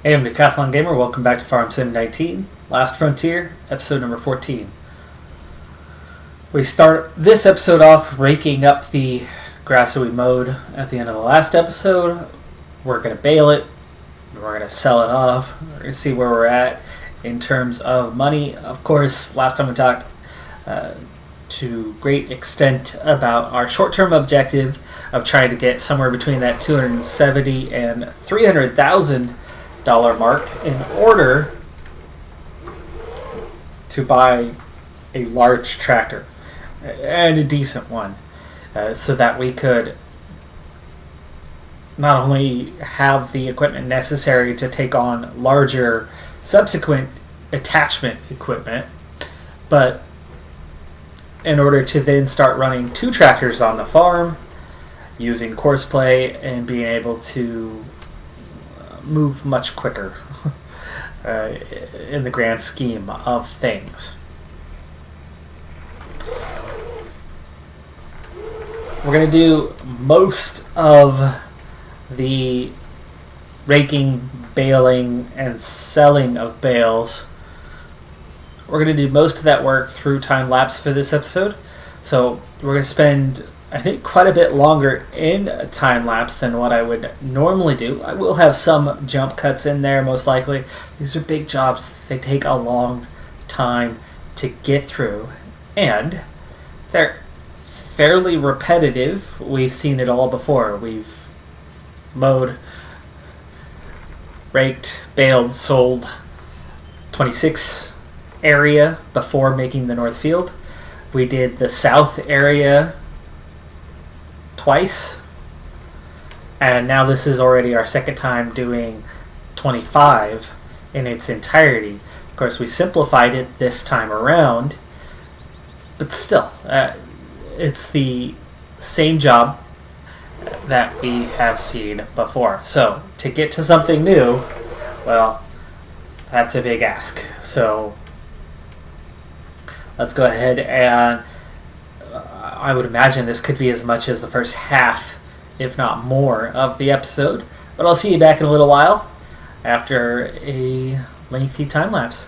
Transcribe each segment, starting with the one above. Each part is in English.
Hey, I'm Decathlon Gamer. Welcome back to Farm Sim 19, Last Frontier, episode number 14. We start this episode off raking up the grass that we mowed at the end of the last episode. We're going to bale it. We're going to sell it off. We're going to see where we're at in terms of money. Of course, last time we talked to great extent about our short-term objective of trying to get somewhere between that $270,000 and $300,000 mark in order to buy a large tractor and a decent one, so that we could not only have the equipment necessary to take on larger subsequent attachment equipment, but in order to then start running two tractors on the farm using Courseplay and being able to move much quicker in the grand scheme of things. We're going to do most of the raking, baling, and selling of bales. We're going to do most of that work through time-lapse for this episode. So we're going to spend, I think, quite a bit longer in time-lapse than what I would normally do. I will have some jump cuts in there, most likely. These are big jobs. They take a long time to get through. And they're fairly repetitive. We've seen it all before. We've mowed, raked, baled, sold 26 area before making the North Field. We did the South area twice, and now this is already our second time doing 25 in its entirety. Of course, we simplified it this time around, but still, it's the same job that we have seen before. So to get to something new, well, that's a big ask. So let's go ahead and I would imagine this could be as much as the first half, if not more, of the episode. But I'll see you back in a little while after a lengthy time lapse.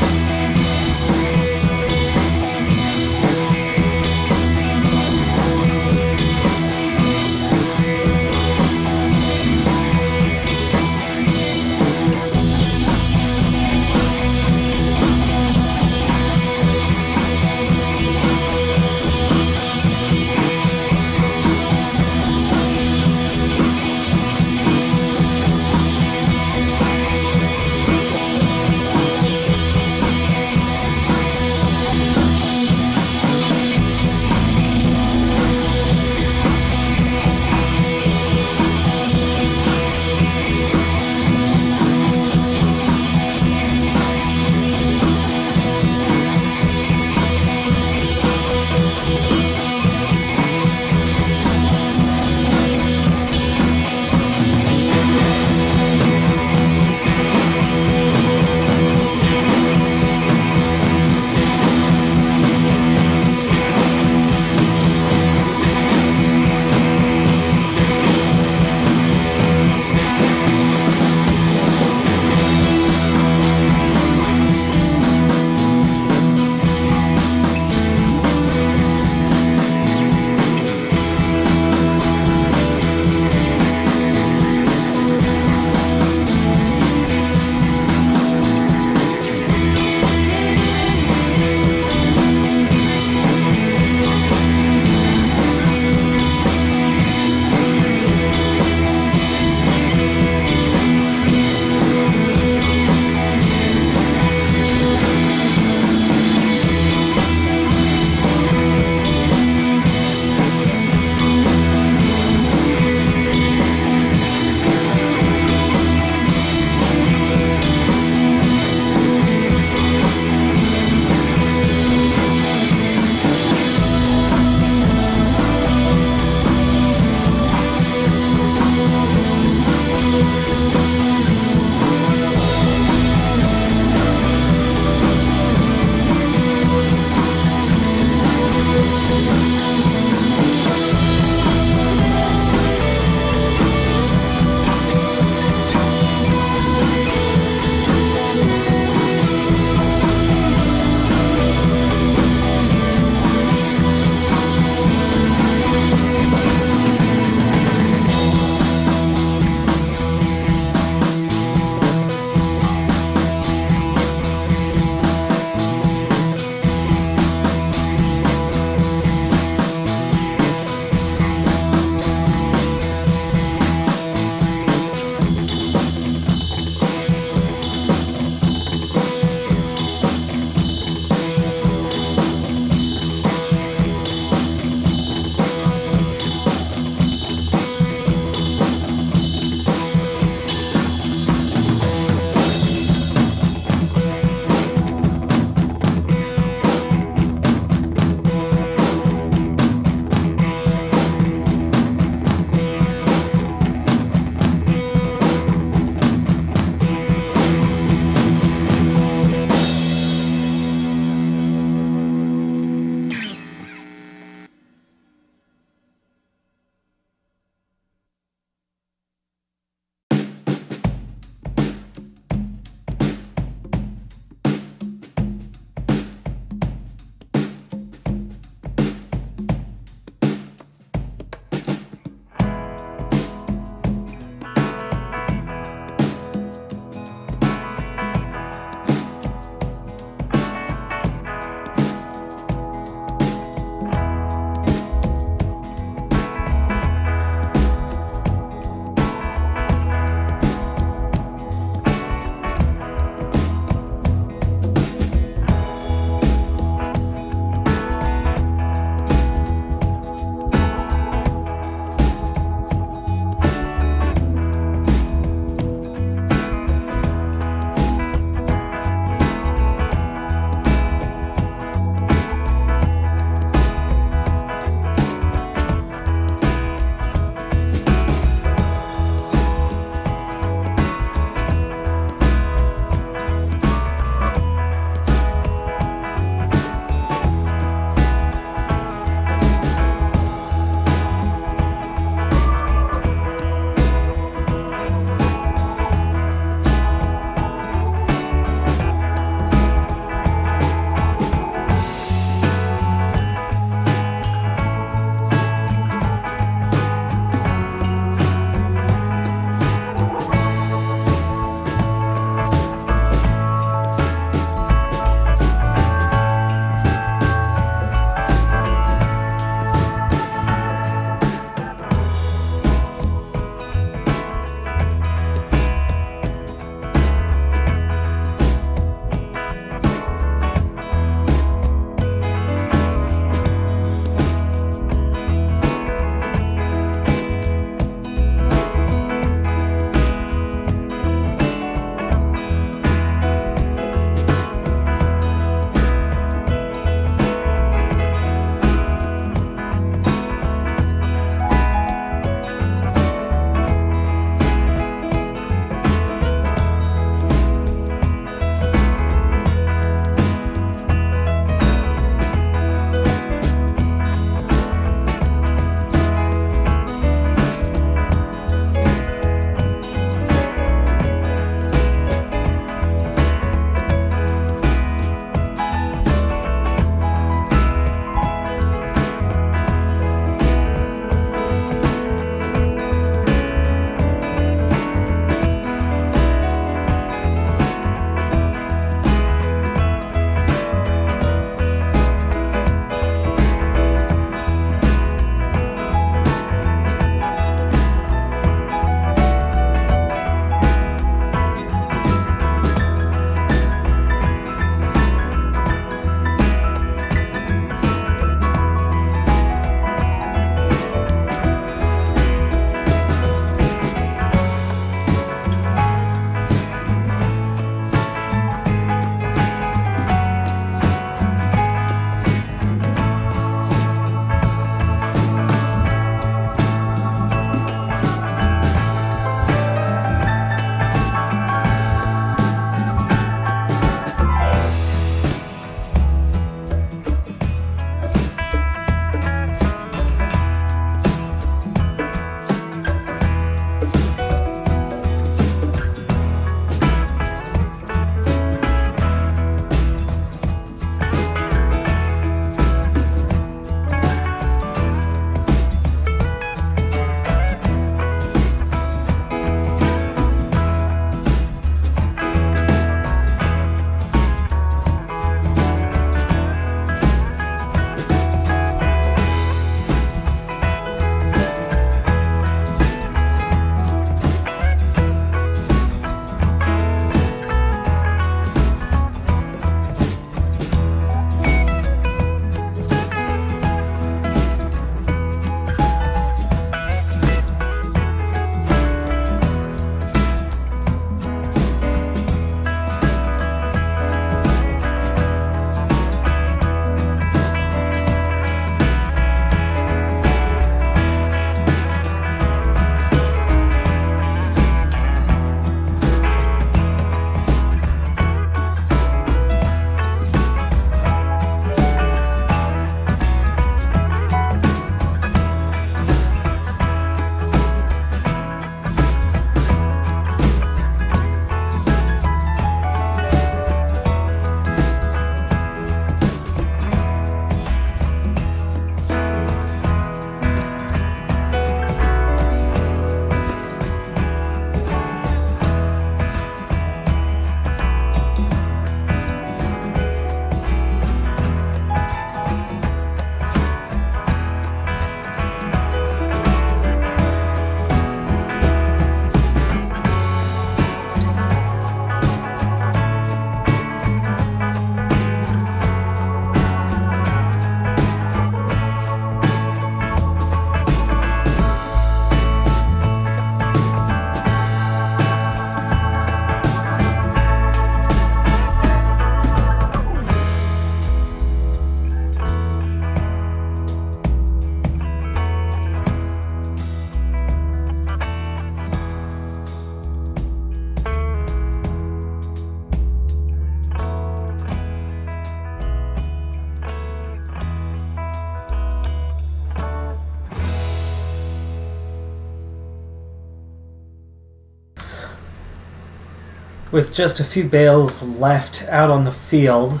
with just a few bales left out on the field,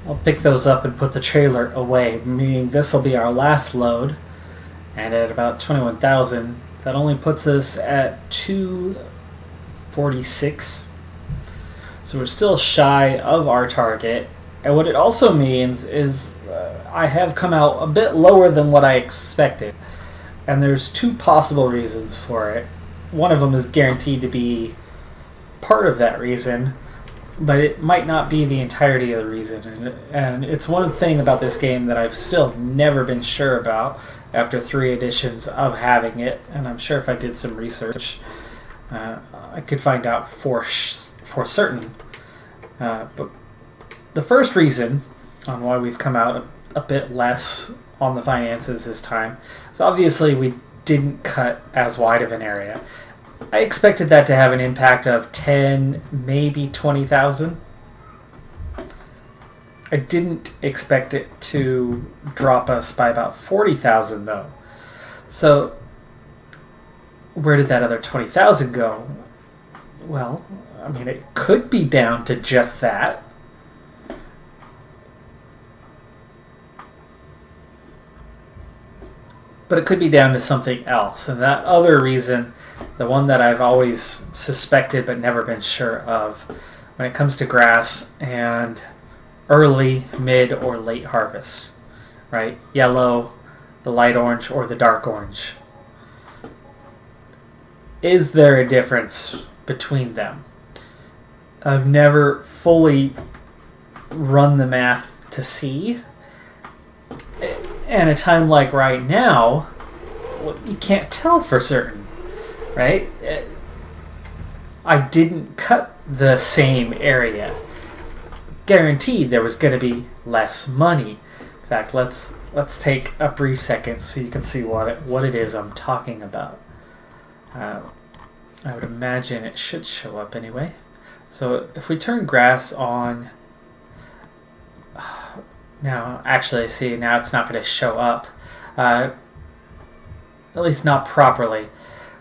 I'll pick those up and put the trailer away, meaning this will be our last load. And at about 21,000, that only puts us at 246. So we're still shy of our target. And what it also means is I have come out a bit lower than what I expected. And there's two possible reasons for it. One of them is guaranteed to be part of that reason, but it might not be the entirety of the reason. And it's one thing about this game that I've still never been sure about after 3 editions of having it. And I'm sure if I did some research, I could find out for certain. But the first reason on why we've come out a bit less on the finances this time is obviously we didn't cut as wide of an area. I expected that to have an impact of 10, maybe 20,000. I didn't expect it to drop us by about 40,000 though. So where did that other 20,000 go? Well, I mean, it could be down to just that. But it could be down to something else. And that other reason, the one that I've always suspected but never been sure of, when it comes to grass and early, mid, or late harvest, right? Yellow, the light orange, or the dark orange. Is there a difference between them? I've never fully run the math to see. And a time like right now, well, you can't tell for certain, right? I didn't cut the same area. Guaranteed there was going to be less money. In fact, let's take a brief second so you can see what it is I'm talking about. I would imagine it should show up anyway. So if we turn grass on, now actually see now it's not going to show up, at least not properly.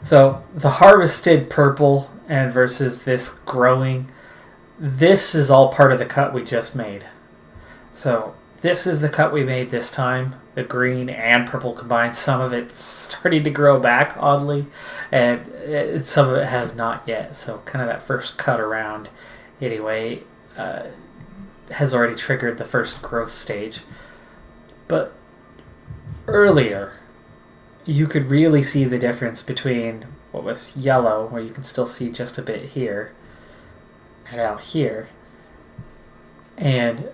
So the harvested purple and versus this growing, this is all part of the cut we just made. So this is the cut we made this time, the green and purple combined. Some of it's starting to grow back oddly, and some of it has not yet. So kind of that first cut around anyway has already triggered the first growth stage. But earlier, you could really see the difference between what was yellow, where you can still see just a bit here and out here, and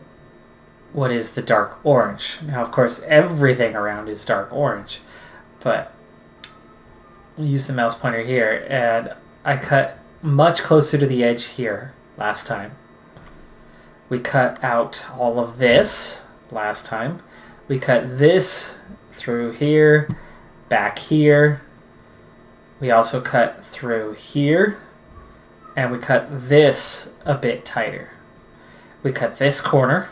what is the dark orange. Now, of course, everything around is dark orange, but I'll use the mouse pointer here, and I cut much closer to the edge here last time. We cut out all of this last time. We cut this through here, back here. We also cut through here, and we cut this a bit tighter. We cut this corner,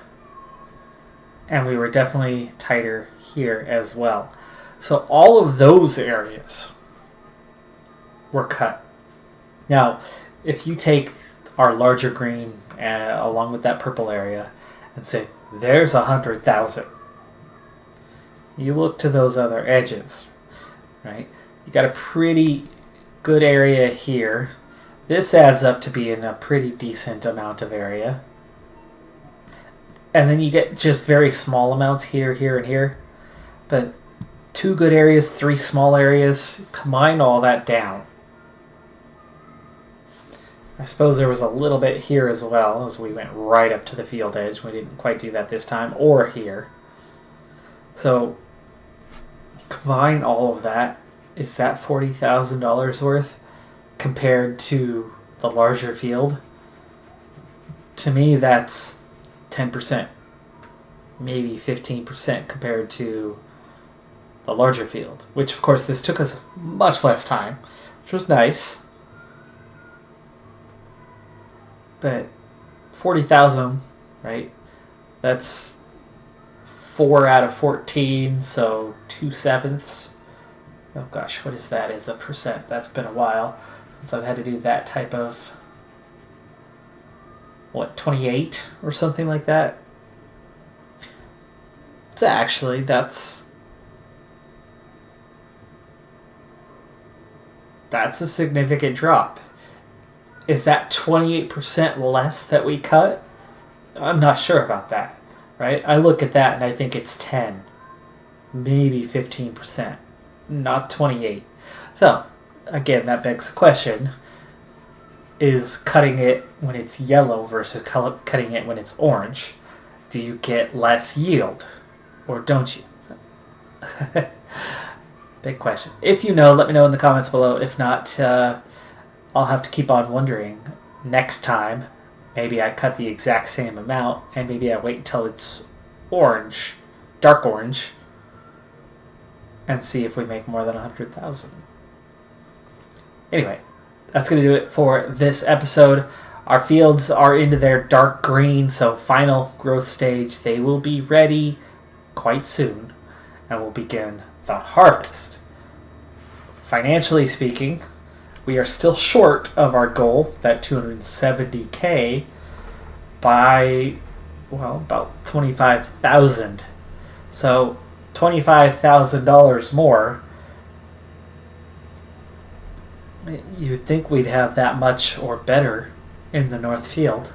and we were definitely tighter here as well. So all of those areas were cut. Now, if you take our larger green along with that purple area and say, there's 100,000. You look to those other edges, right? You got a pretty good area here. This adds up to being a pretty decent amount of area. And then you get just very small amounts here, here, and here. But 2 good areas, 3 small areas, combine all that down. I suppose there was a little bit here as well, as we went right up to the field edge. We didn't quite do that this time, or here. So, combine all of that. Is that $40,000 worth compared to the larger field? To me, that's 10%, maybe 15% compared to the larger field, which of course this took us much less time, which was nice. But 40,000, right? That's 4 out of 14, so 2/7. Oh gosh, what is that as a percent? That's been a while since I've had to do that type of 28 or something like that. So actually, that's a significant drop. Is that 28% less that we cut? I'm not sure about that, right? I look at that and I think it's 10, maybe 15%, not 28. So, again, that begs the question, is cutting it when it's yellow versus cutting it when it's orange, do you get less yield or don't you? Big question. If you know, let me know in the comments below. If not, I'll have to keep on wondering. Next time, maybe I cut the exact same amount, and maybe I wait until it's orange, dark orange, and see if we make more than 100,000. Anyway, that's going to do it for this episode. Our fields are into their dark green, so final growth stage. They will be ready quite soon, and we'll begin the harvest. Financially speaking, we are still short of our goal, that 270K, by, well, about 25,000. So $25,000 more. You'd think we'd have that much or better in the North Field.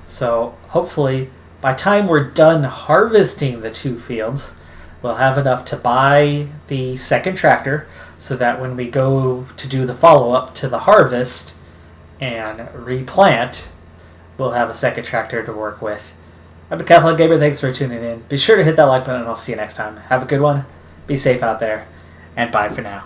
So hopefully by the time we're done harvesting the two fields, we'll have enough to buy the second tractor so that when we go to do the follow-up to the harvest and replant, we'll have a second tractor to work with. I'm Decathlon Gamer. Thanks for tuning in. Be sure to hit that like button and I'll see you next time. Have a good one. Be safe out there. And bye for now.